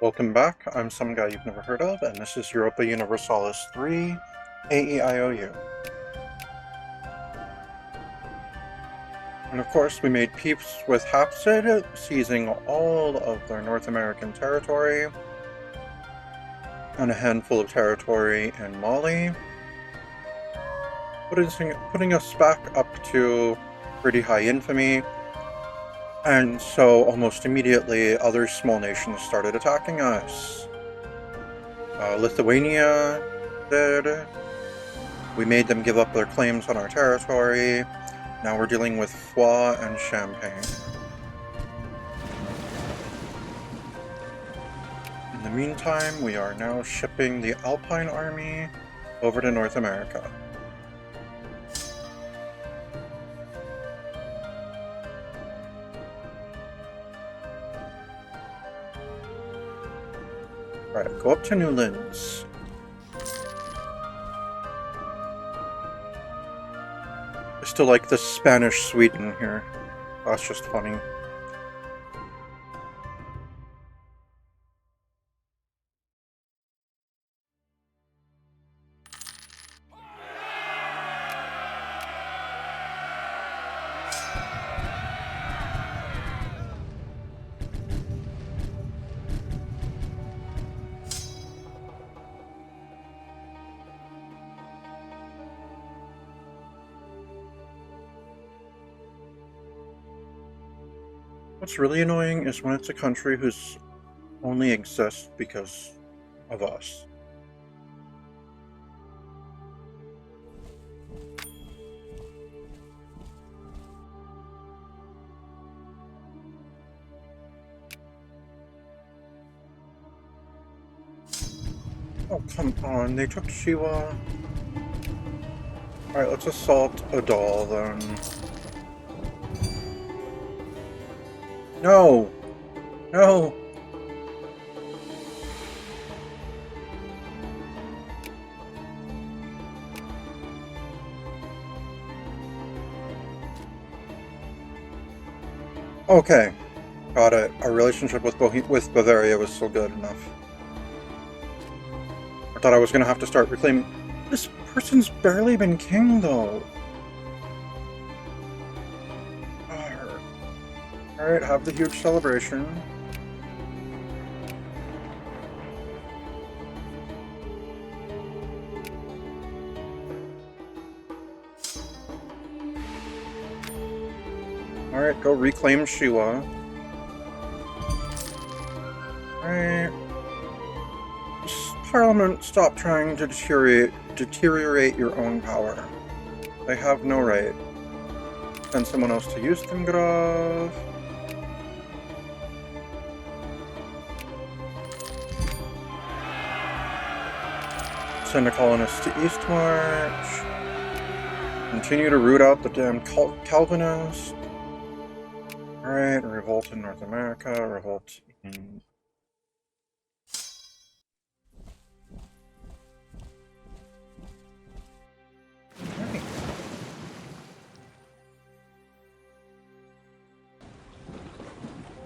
Welcome back, I'm some guy you've never heard of, and this is Europa Universalis 3, A.E.I.O.U. And of course, we made peace with Hapsid, seizing all of their North American territory, and a handful of territory in Mali, putting us back up to pretty high infamy. And so, almost immediately, other small nations started attacking us. Lithuania did. We made them give up their claims on our territory. Now we're dealing with Foix and Champagne. In the meantime, we are now shipping the Alpine army over to North America. Alright, go up to New Linz. I still like the Spanish Sweden here. That's just funny. What's really annoying is when it's a country who's only exists because of us. Oh, come on, they took Shiwa. Alright, let's assault Adal then. No! No! Okay, got it. Our relationship with Bavaria was still good enough. I thought I was gonna have to start reclaiming. This person's barely been king, though. Alright, have the huge celebration. Alright, go reclaim Shiwa. Alright. Parliament, stop trying to deteriorate your own power. They have no right. Send someone else to Ustengrove. Send a colonist to Eastmarch. Continue to root out the damn Calvinists. Alright, revolt in North America, revolt in... Right.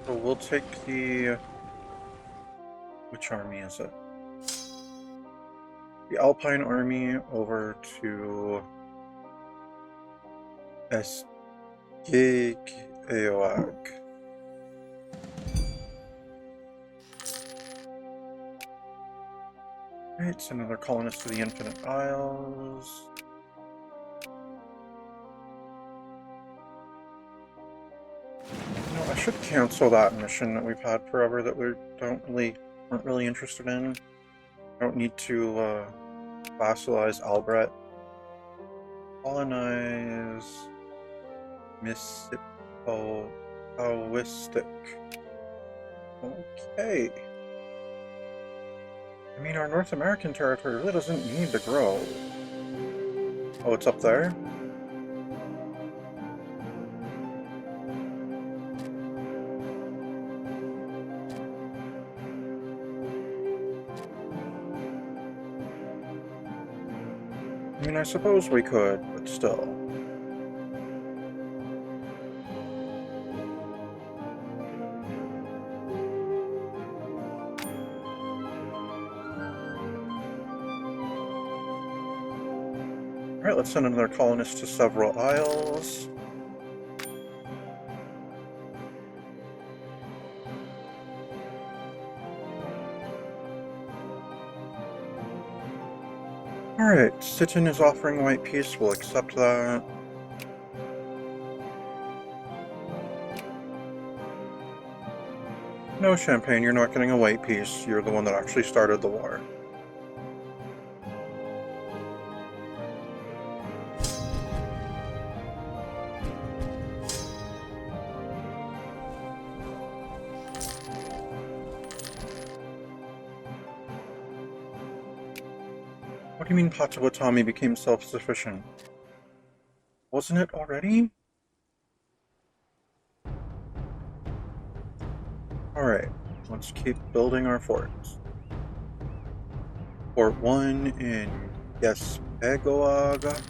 So we'll take the... Which army is it? The Alpine army over to... A.E.I.O.U. Right, send another colonist to the Infinite Isles. You know, I should cancel that mission that we've had forever that we aren't really interested in. Don't need to vassalize Albret. Colonize Mississippoistic. Okay. I mean, our North American territory really doesn't need to grow. Oh, it's up there? I mean, I suppose we could, but still. Alright, let's send another colonist to several isles. Alright, Sitton is offering white peace, we'll accept that. No, Champagne, you're not getting a white peace. You're the one that actually started the war. What do you mean Potawatomi became self-sufficient? Wasn't it already? Alright, let's keep building our forts. Fort 1 in Yespegoaga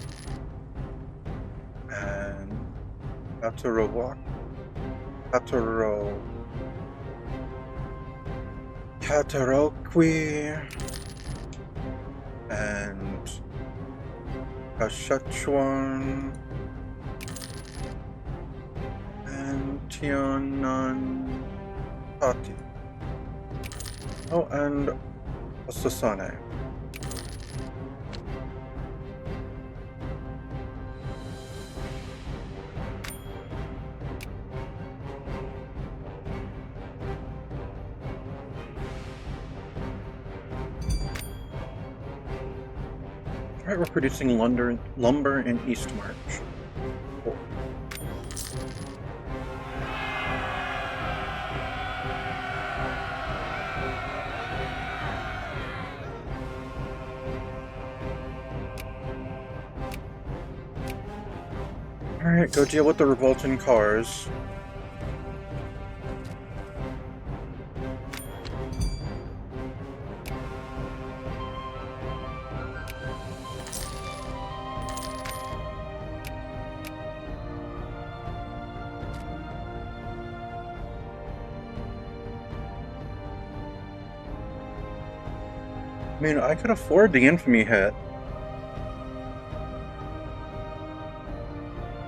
and Kataroqui and Kashechuan and Tiananpati. Oh, and Sasane. Alright, we're producing lumber in East March. Cool. Alright, go deal with the revolting cars. I mean, I could afford the infamy hit.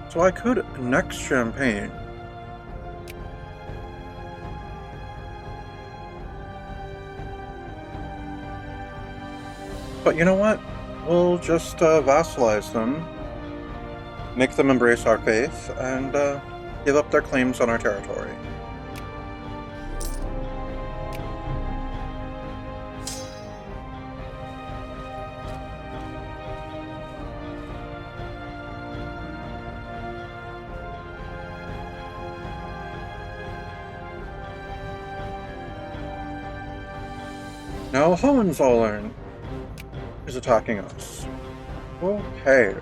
So I could next Champagne. But you know what? We'll just vassalize them, make them embrace our faith, and give up their claims on our territory. Now Hohenzollern is attacking us. Okay.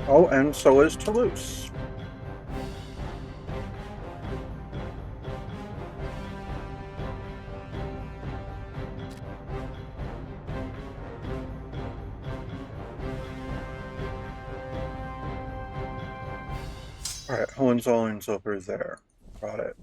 Oh, and so is Toulouse. Alright, Hohenzollern's over there. Got it.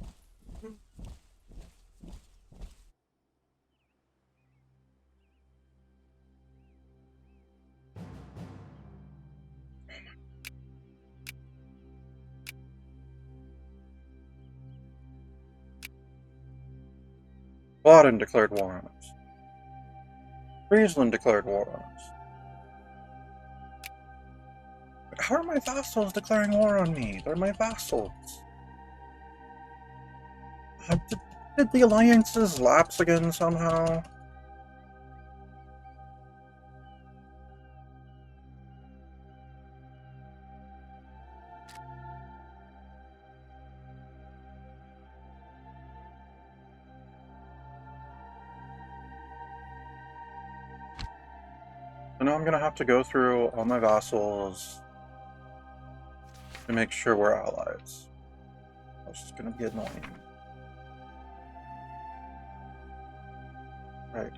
Baden declared war on us. Friesland declared war on us. How are my vassals declaring war on me? They're my vassals. Did the alliances lapse again somehow? So now I'm gonna have to go through all my vassals to make sure we're allies. That's just gonna be annoying. Right.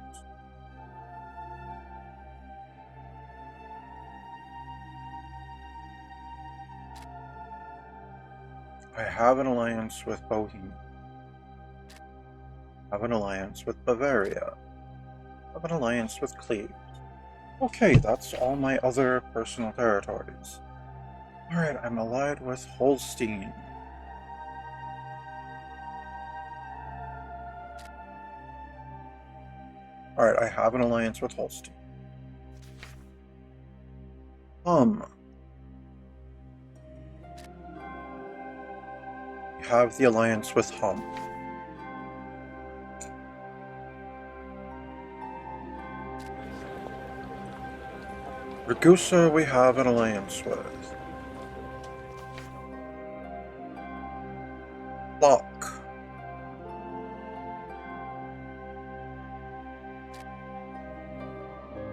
I have an alliance with Bohemia. Have an alliance with Bavaria. Have an alliance with Cleves. Okay, that's all my other personal territories. Alright, I'm allied with Holstein. Alright, I have an alliance with Holstein. We have the alliance with Hum. Ragusa we have an alliance with. Lock.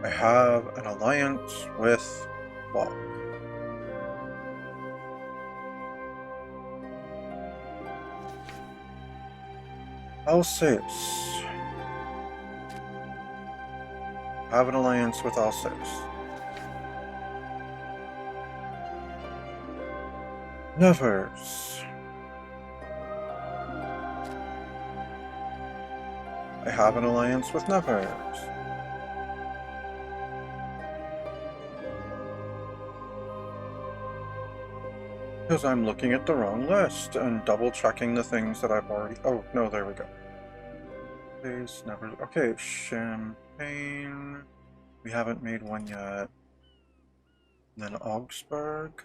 I have an alliance with Lock. Alsace. Have an alliance with Alsace. Nevers. I have an alliance with Nevers. Because I'm looking at the wrong list and double checking the things that I've already... Oh, no, there we go. Please, never... Okay, Champagne. We haven't made one yet. And then Augsburg.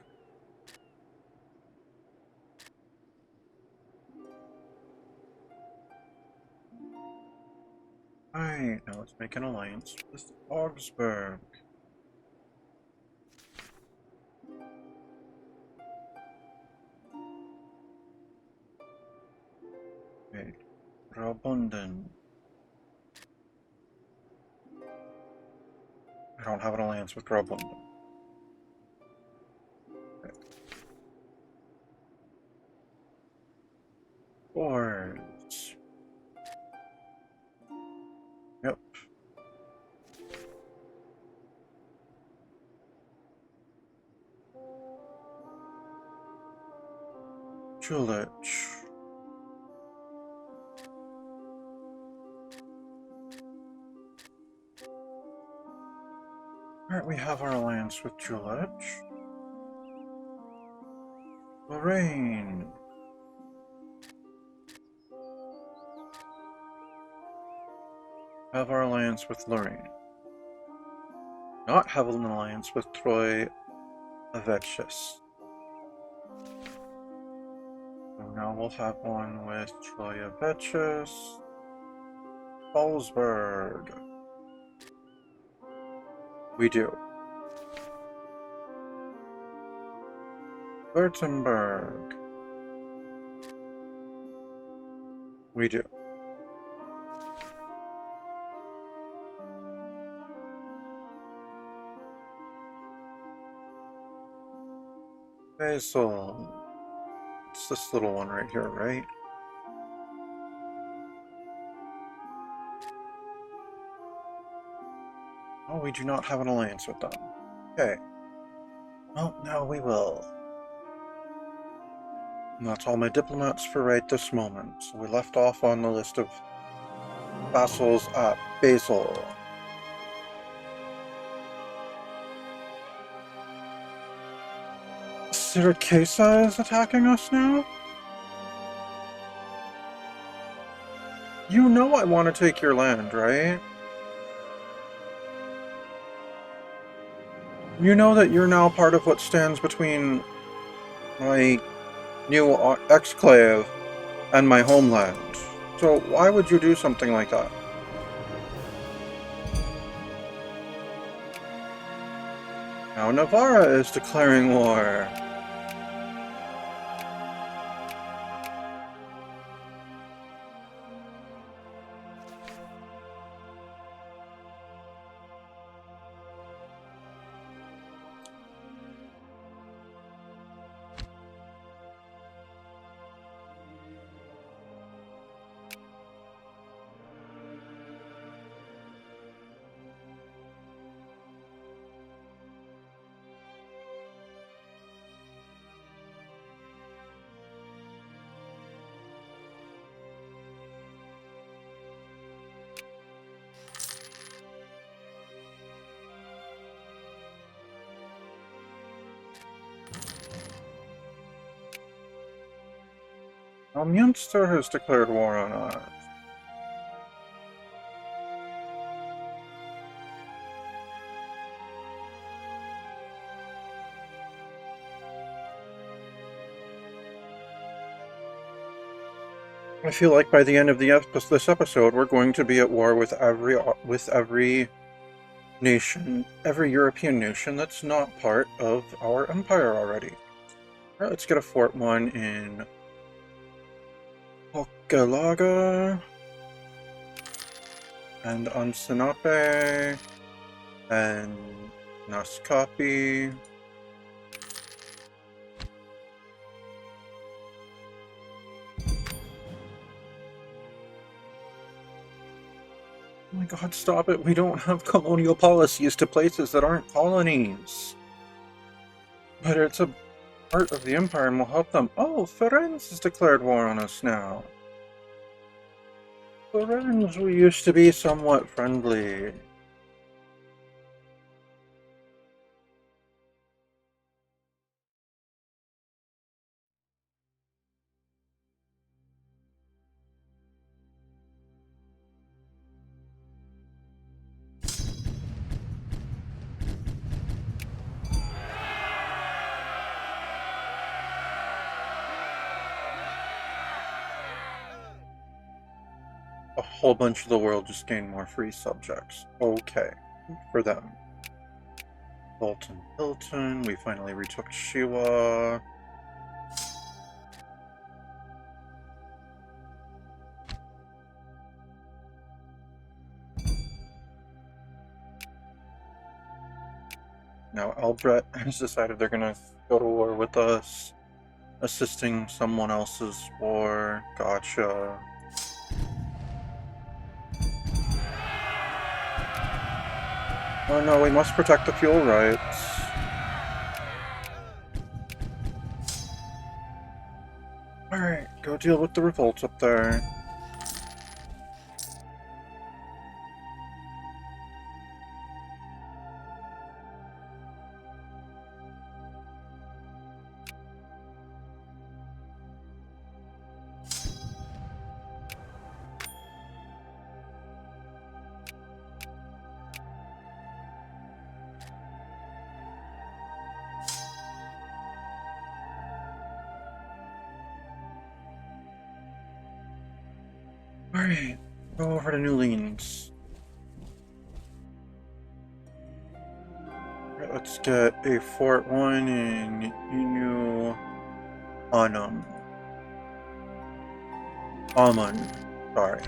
Alright, now let's make an alliance with Augsburg. Okay, Graubünden. I don't have an alliance with Graubünden. Okay. Boards. Yep. Jülich. Alright, we have our alliance with Jülich. Lorraine. Have our alliance with Lorraine. Not have an alliance with Troy Aveches. So now we'll have one with Troy Aveches. Salzburg. We do. Württemberg. We do. Basel. It's this little one right here, right? Oh, we do not have an alliance with them. Okay. Well, now we will. And that's all my diplomats for right this moment. So we left off on the list of vassals at Basel. Syracuse is attacking us now? You know I want to take your land, right? You know that you're now part of what stands between my new exclave and my homeland. So why would you do something like that? Now Navarra is declaring war. Munster has declared war on us. I feel like by the end of this episode, we're going to be at war with every nation, every European nation that's not part of our empire already. Alright, let's get a Fort 1 in Hochelaga and on Sinape and Naskapi. Oh my god, stop it. We don't have colonial policies to places that aren't colonies. But it's a part of the empire and will help them. Oh, Firenze has declared war on us now. Firenze, we used to be somewhat friendly. A whole bunch of the world just gained more free subjects. Okay, for them. Bolton Hilton, we finally retook Shiwa. Now Albret has decided they're gonna go to war with us, assisting someone else's war. Gotcha. Oh no, we must protect the fuel rights. Alright, go deal with the revolts up there. Alright, go over to New Orleans. Alright, let's get a Fort 1 in Inu Anum. Amun, sorry.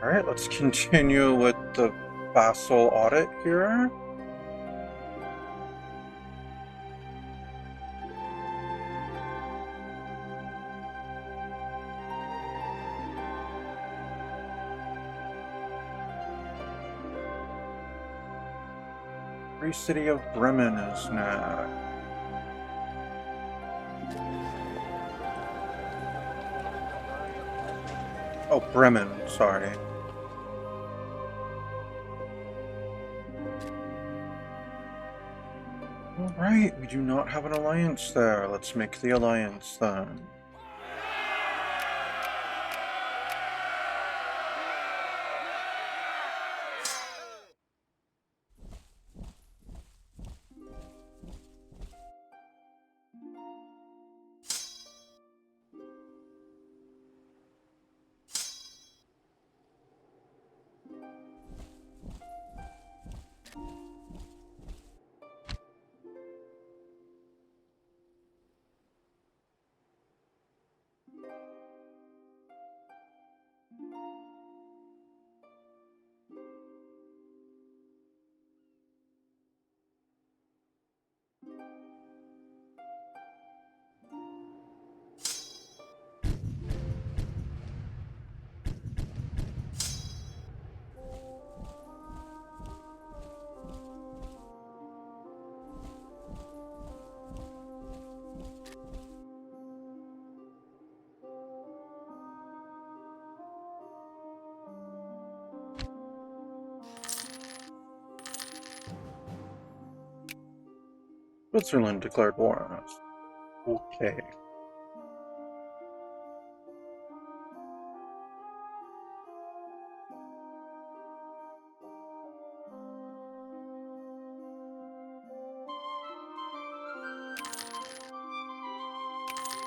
Alright, let's continue with the vassal audit here. Free city of Bremen is now. Oh, Bremen, sorry. Alright, we do not have an alliance there. Let's make the alliance then. Switzerland declared war on us. Okay.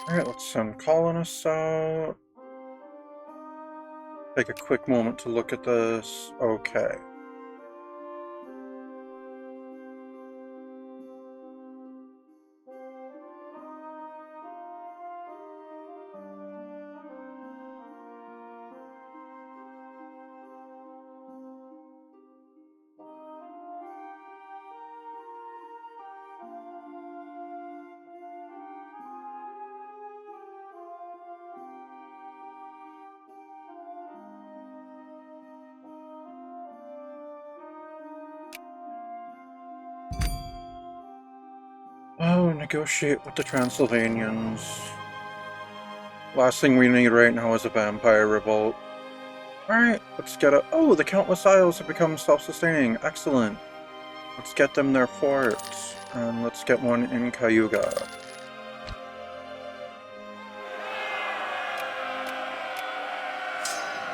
Alright, let's send colonists out. Take a quick moment to look at this. Okay. Oh, negotiate with the Transylvanians. Last thing we need right now is a vampire revolt. Alright, let's get a— oh, the Countless Isles have become self-sustaining. Excellent. Let's get them their forts. And let's get one in Cayuga.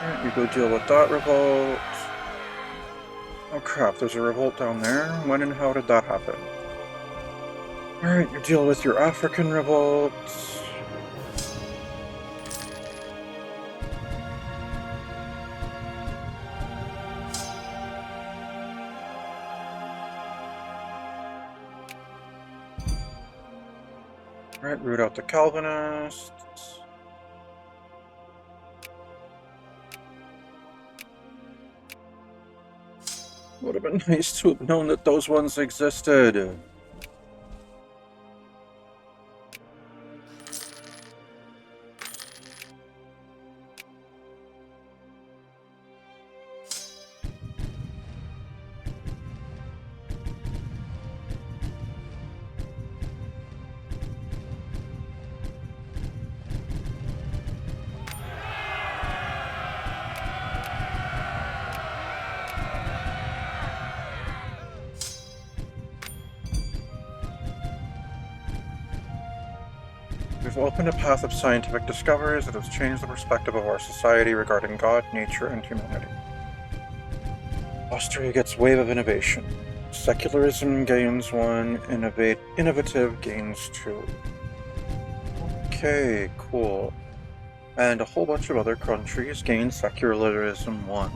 Alright, you go deal with that revolt. Oh crap, there's a revolt down there? When and how did that happen? Alright, you deal with your African revolts. Alright, root out the Calvinists. Would have been nice to have known that those ones existed. We've opened a path of scientific discoveries that has changed the perspective of our society regarding God, nature, and humanity. Austria gets wave of innovation. Secularism gains 1, innovative gains 2. Okay, cool. And a whole bunch of other countries gain secularism 1.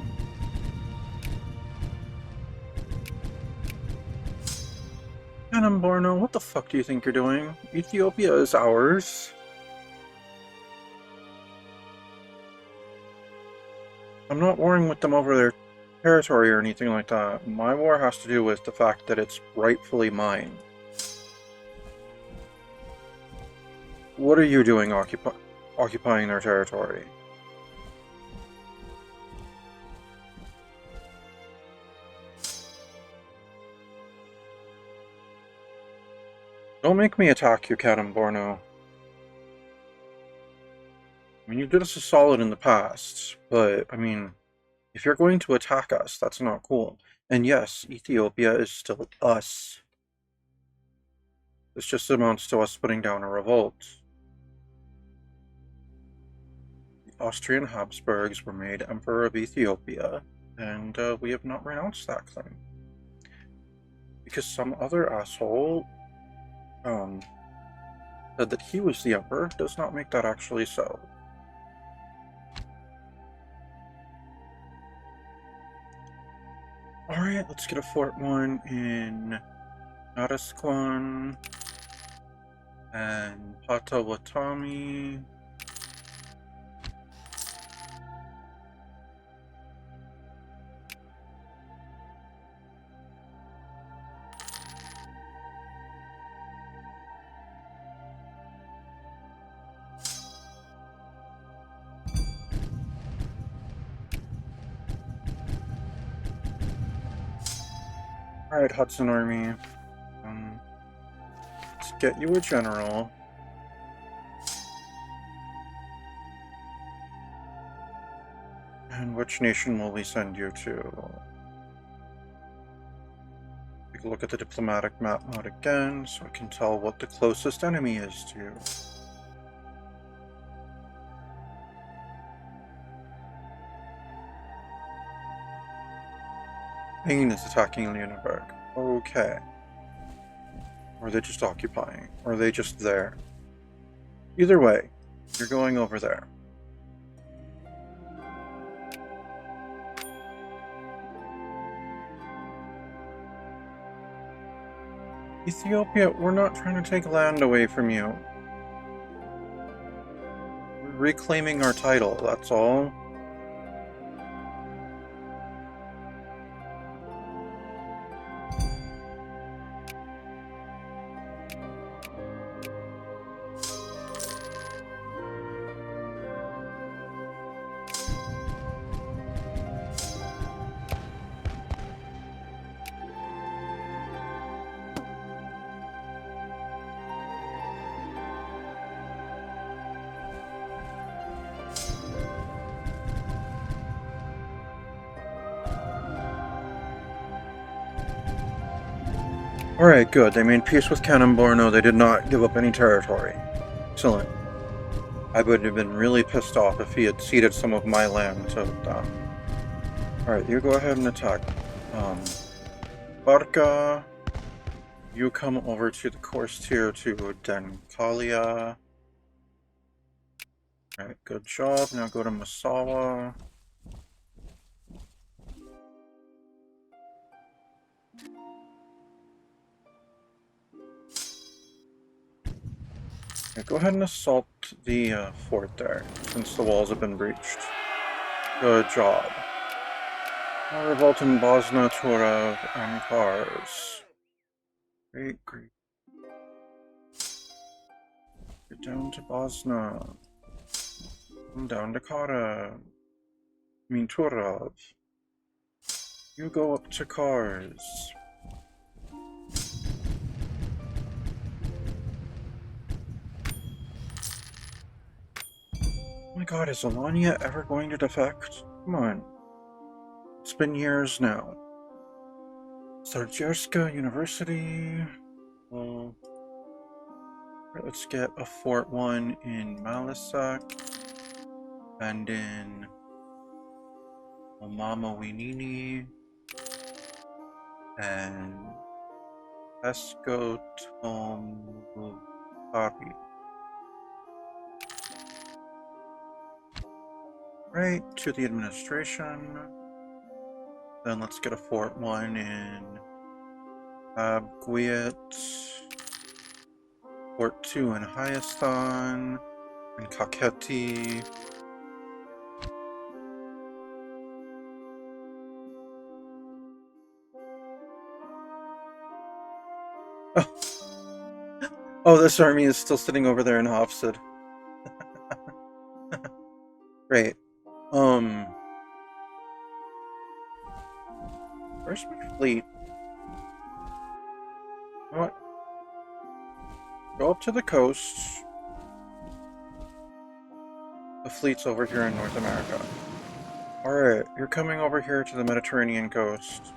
Borno, what the fuck do you think you're doing? Ethiopia is ours. I'm not warring with them over their territory or anything like that. My war has to do with the fact that it's rightfully mine. What are you doing occupying their territory? Don't make me attack you, Borno. I mean, you did us a solid in the past, but, I mean, if you're going to attack us, that's not cool. And yes, Ethiopia is still us. This just amounts to us putting down a revolt. The Austrian Habsburgs were made Emperor of Ethiopia, and we have not renounced that claim. Because some other asshole said that he was the emperor does not make that actually so. Alright, let's get a Fort 1 in Natasquan and Potawatomi. Alright, Hudson Army. Let's get you a general. And which nation will we send you to? take a look at the diplomatic map mode again so I can tell what the closest enemy is to you. Spain is attacking Lüneburg. Okay. Or are they just occupying? Or are they just there? Either way, you're going over there. Ethiopia, we're not trying to take land away from you. We're reclaiming our title, that's all. Alright, good. They made peace with Kanem-Borno. They did not give up any territory. Excellent. I would have been really pissed off if he had ceded some of my land to them. Alright, you go ahead and attack. Barca. You come over to the course tier to Denkalia. Alright, good job. Now go to Massawa. Yeah, go ahead and assault the fort there, since the walls have been breached. Good job. Now revolt in Bosna, Turov, and Kars. Great, great. Get down to Bosna. Come down to Kara. I mean Turov. You go up to Kars. Oh my god, is Alania ever going to defect? Come on. It's been years now. Sarjerska University. Well, let's get a Fort 1 in Malisak. And in Omama Winini. And Pesco Tomukari. Right, to the administration. Then let's get a Fort 1 in Abguiat. Fort 2 in Hayastan. And Kakheti. Oh, this army is still sitting over there in Hafsid. Great. Where's my fleet? You know what? Go up to the coast. The fleet's over here in North America. Alright, you're coming over here to the Mediterranean coast.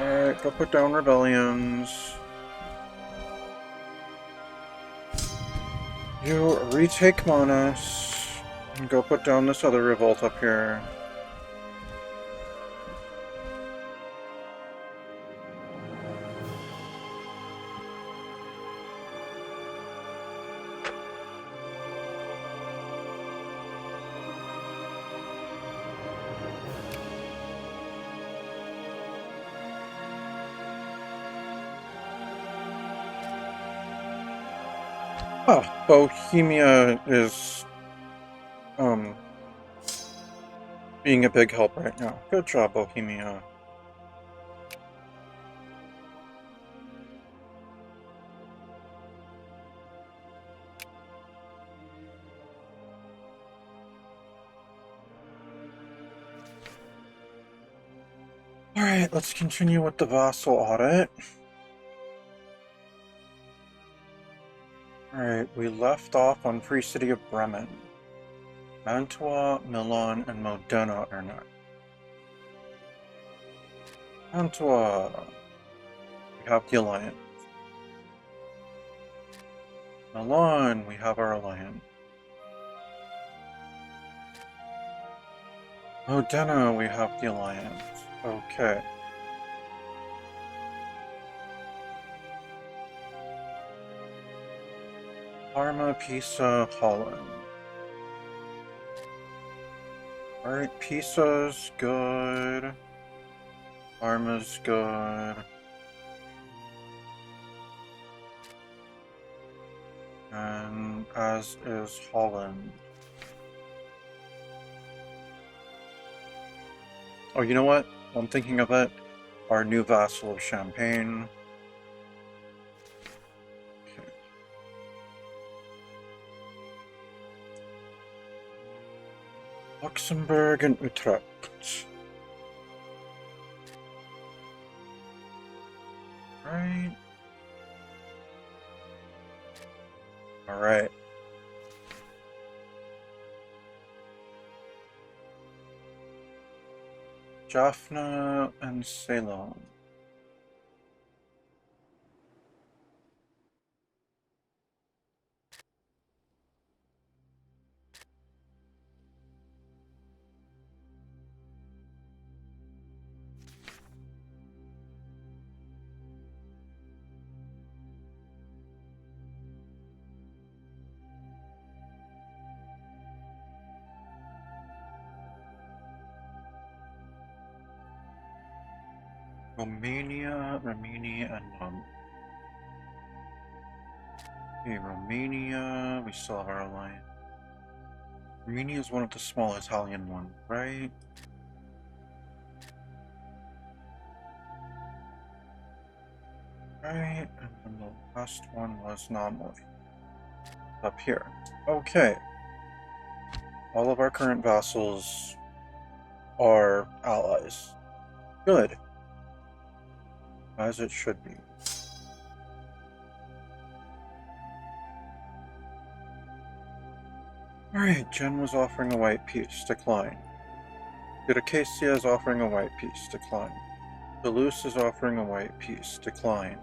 Alright, go put down rebellions. You retake Monas. And go put down this other revolt up here. Ah, Bohemia is, being a big help right now. Good job, Bohemia. Alright, let's continue with the vassal audit. Alright, we left off on Free City of Bremen. Mantua, Milan, and Modena are next. Mantua, we have the alliance. Milan, we have our alliance. Modena, we have the alliance. Okay. Parma, Pisa, Holland. Alright, Pisa's good. Parma's good. And as is Holland. Oh, you know what? I'm thinking of it. Our new vassal of Champagne. Okay. Luxembourg and Utrecht. Right. Alright. Jaffna and Ceylon. Romania, Romania, and okay, Romania, we still have our alliance. Romania is one of the small Italian ones, right? Right, and then the last one was Namoi. Up here. Okay. All of our current vassals are allies. Good. As it should be. Alright, Jen was offering a white peace. Decline. Acacia is offering a white peace. Decline. Toulouse is offering a white peace. Decline.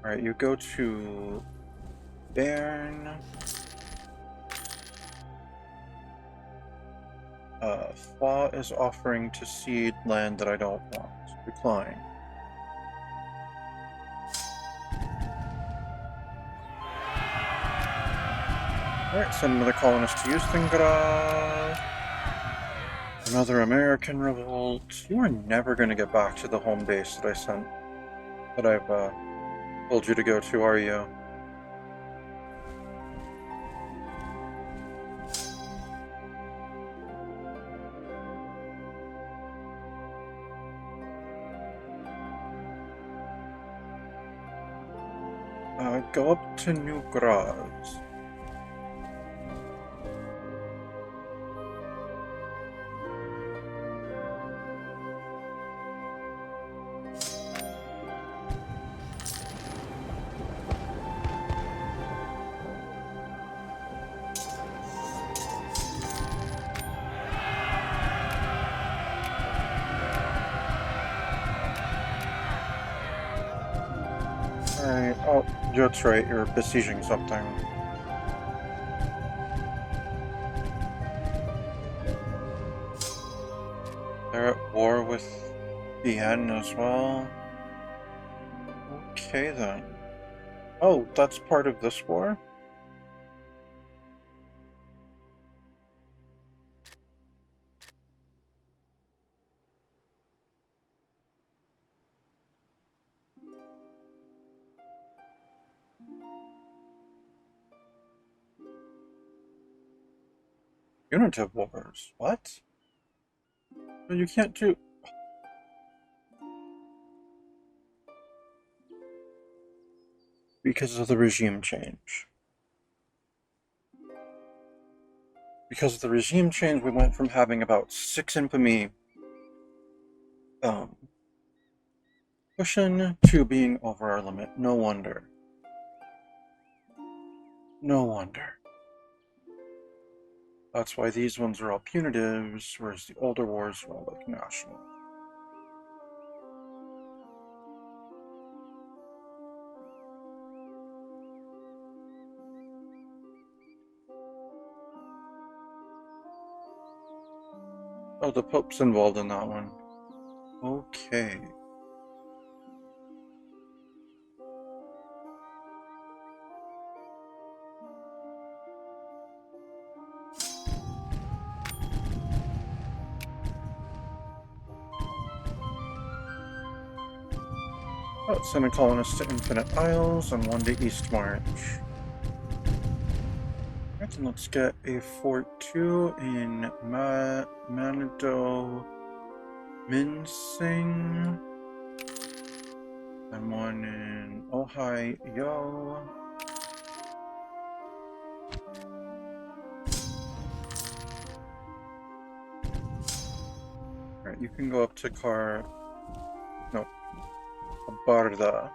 Alright, you go to Bern. Fa is offering to cede land that I don't want. Decline. Alright, send another colonist to Ustengrad. Another American revolt. You are never going to get back to the home base that I've told you to go to, are you? Go up to New Graz. Alright, oh, that's right, you're besieging something. They're at war with Vienna as well. Okay then. Oh, that's part of this war? Unitive wars. What? Well, you can't do... Because of the regime change. Because of the regime change, we went from having about 6 infamy cushion to being over our limit. No wonder. No wonder. That's why these ones are all punitives, whereas the older wars are all like national. Oh, the Pope's involved in that one. Okay. Let's send a colonist to Infinite Isles and one to East March. Alright, then let's get a Fort 2 in Manado Minsing. And one in A.E.I.O.U. Alright, you can go up to Barda.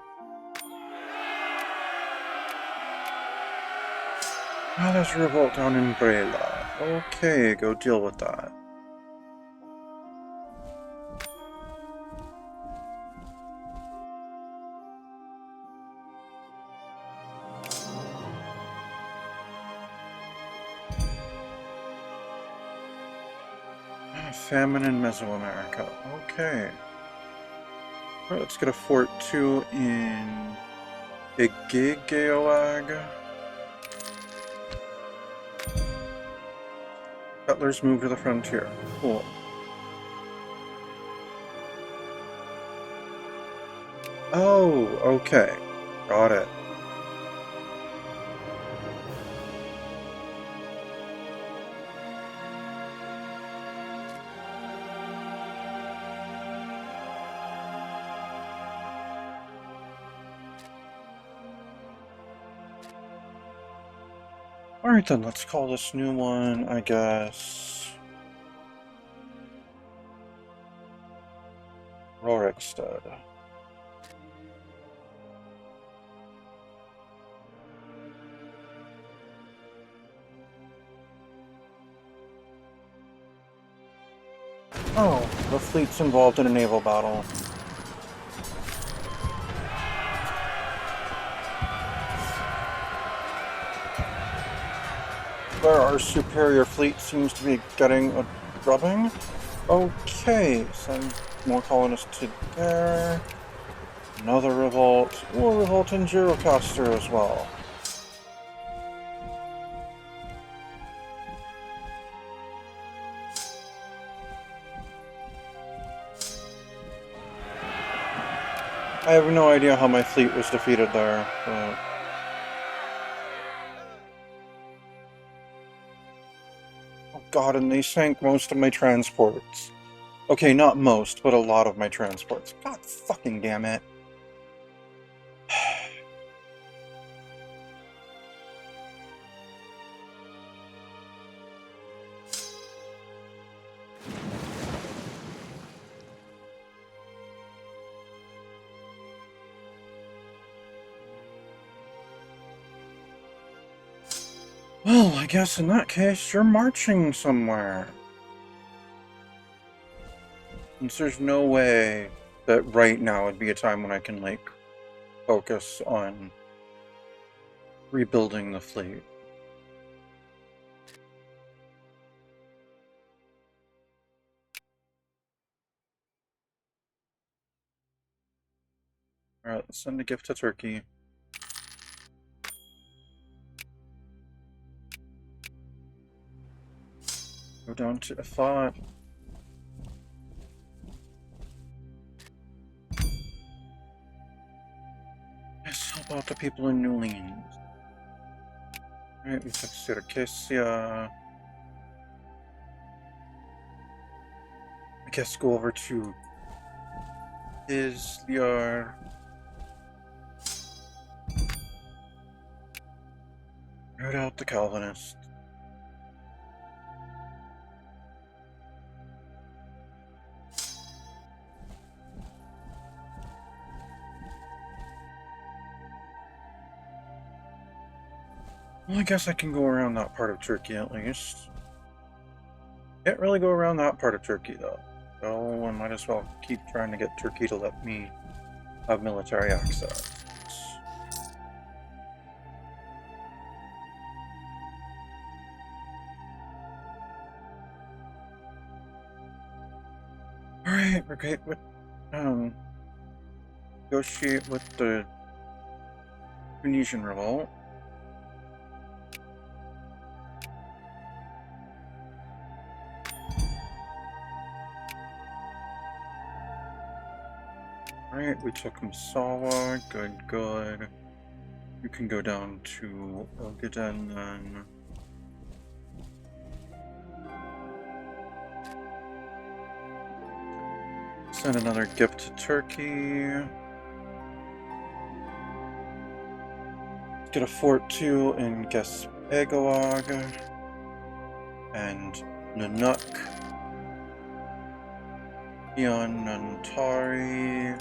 Ah, there's a revolt down in Brela. Okay, go deal with that. Famine in Mesoamerica. Okay. Alright, let's get a Fort 2 in A.E.I.O.U. Settlers move to the frontier. Cool. Oh, okay. Got it. Alright then, let's call this new one, I guess, Rorikstead. Oh, the fleet's involved in a naval battle. Where our superior fleet seems to be getting a drubbing. Okay, send more colonists to there. Another revolt. Or revolt in Girocaster as well. I have no idea how my fleet was defeated there, but... Oh god, and they sank most of my transports. Okay, not most, but a lot of my transports. God fucking damn it. Well, I guess in that case, you're marching somewhere. Since there's no way that right now would be a time when I can, like, focus on rebuilding the fleet. Alright, let's send a gift to Turkey. Go down to Ifat. Yes, help out the people in New Orleans. Alright, we took Syracuse. I guess go over to Izyar. Root out the Calvinists. Well, I guess I can go around that part of Turkey at least. Can't really go around that part of Turkey, though. So I might as well keep trying to get Turkey to let me have military access. Alright, we're great with, negotiate with the Tunisian revolt. Alright, we took Masawa, good. You can go down to Ogaden then. Send another gift to Turkey. Get a fort too in Gespegawag and Nunuk. Ion Nantari.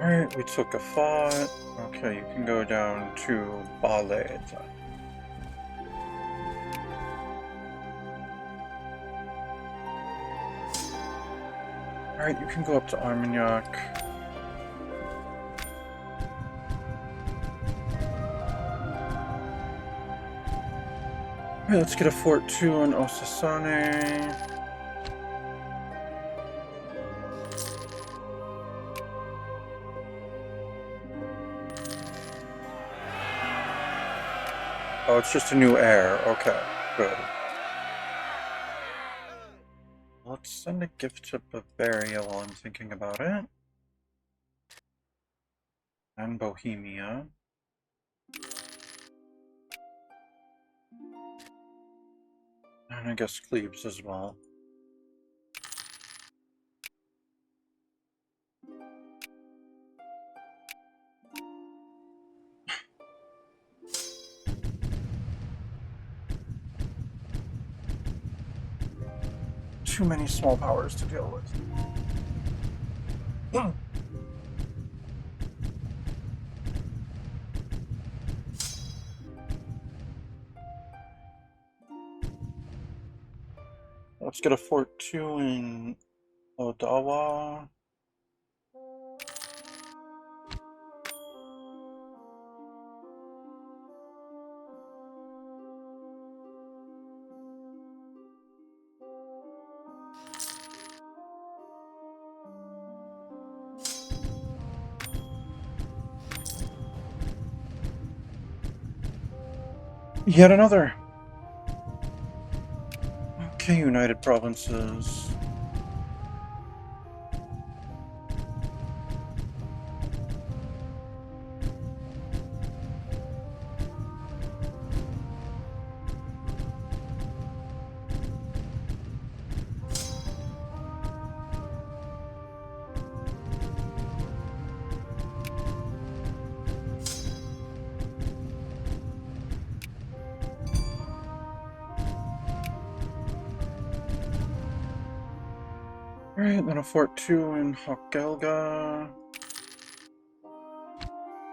Alright, we took a fort. Okay, you can go down to Ballet. Alright, you can go up to Armagnac. Alright, let's get a fort too in Osasane. Oh, it's just a new heir. Okay, good. Let's send a gift to Bavaria while I'm thinking about it. And Bohemia. And I guess Cleves as well. Too many small powers to deal with. Let's get a fort too in Odawa. Yet another. Okay, United Provinces. Alright, then a fort too in Hokelga.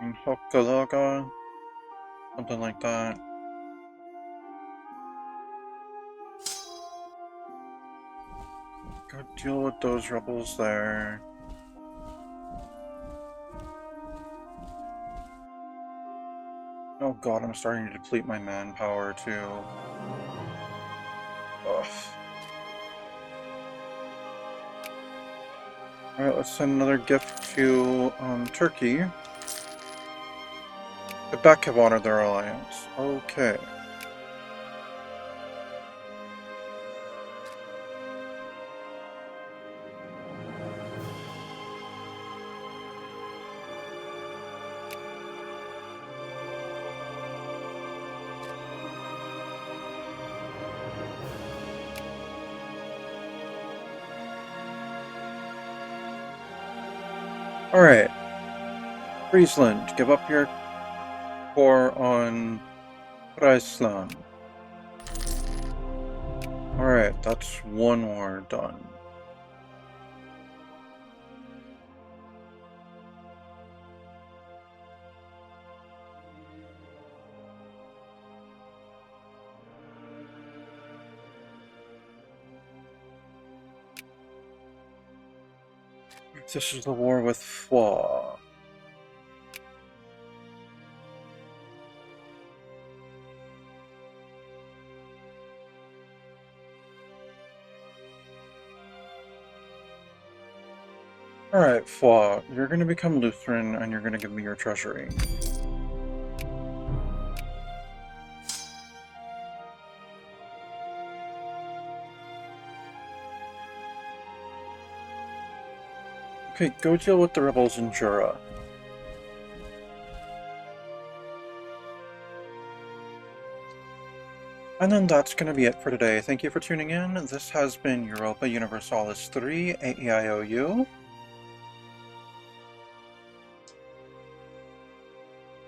In Hokalaga. Something like that. Go deal with those rebels there. Oh god, I'm starting to deplete my manpower too. Ugh. Alright, let's send another gift to Turkey. Quebec have honored their alliance. Okay. Alright. Friesland, give up your core on Friesland. Alright, that's one war done. This is the war with Flaw. Alright, Flaw, you're gonna become Lutheran and you're gonna give me your treasury. Okay, go deal with the rebels in Jura. And then that's going to be it for today. Thank you for tuning in. This has been Europa Universalis 3, A.E.I.O.U.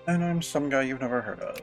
And I'm some guy you've never heard of.